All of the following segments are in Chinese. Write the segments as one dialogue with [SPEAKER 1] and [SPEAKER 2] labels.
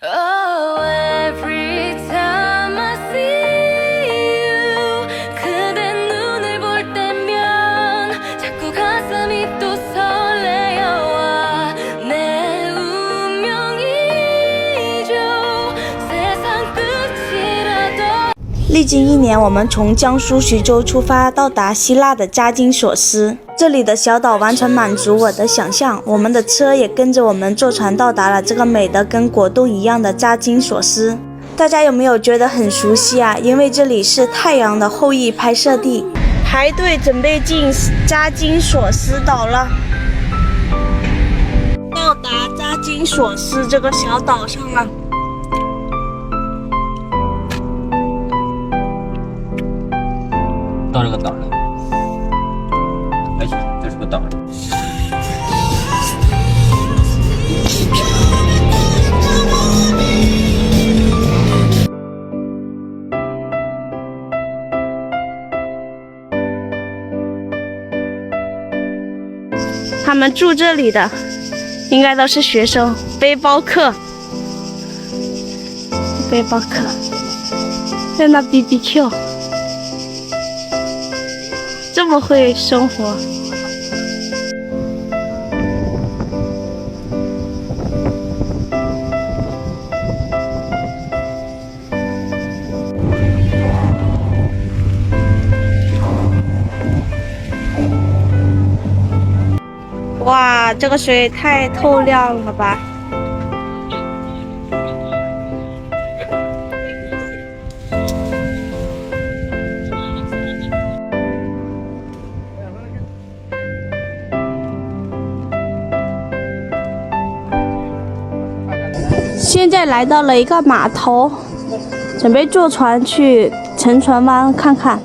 [SPEAKER 1] Oh, every time I see you, 그대 눈을 볼 때면 자꾸 가슴이 또 설레어와 내 운명이죠. 세상 끝이라도.
[SPEAKER 2] 历经1年，我们从江苏徐州出发，到达希腊的扎金索斯。这里的小岛完全满足我的想象，我们的车也跟着我们坐船到达了这个美得跟果冻一样的扎金索斯。大家有没有觉得很熟悉啊？因为这里是《太阳的后裔》拍摄地。排队准备进扎金索斯岛了。到达扎金索斯这个小岛上了。
[SPEAKER 3] 到这个岛了，哎，这是个岛。
[SPEAKER 2] 他们住这里的应该都是学生，背包客，在那 BBQ。这么会生活。哇，这个水太透亮了吧！现在来到了一个码头，准备坐船去沉船湾看看。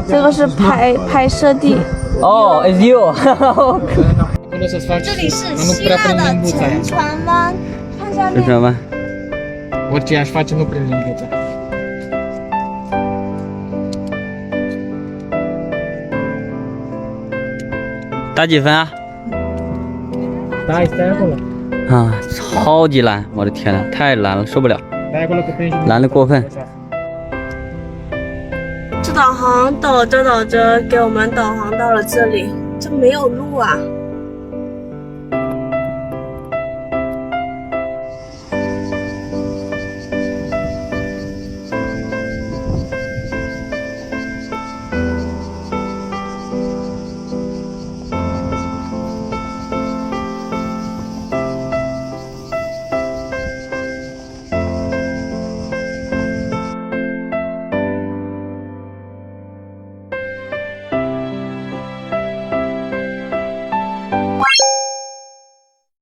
[SPEAKER 2] 这个是拍摄地。
[SPEAKER 3] 哦，it's you
[SPEAKER 2] 这里是希腊的沉船湾，看下面。
[SPEAKER 3] 沉船湾。
[SPEAKER 4] Orice aș face, nu prind lingheța.
[SPEAKER 3] 打几分啊？
[SPEAKER 4] Stai acolo.
[SPEAKER 3] 啊，超级蓝！我的天呐，太蓝了，受不了，
[SPEAKER 4] Stai acolo că prinzi.
[SPEAKER 3] 蓝的过分。
[SPEAKER 2] 这导航导着导着，给我们导航到了这里，这没有路啊。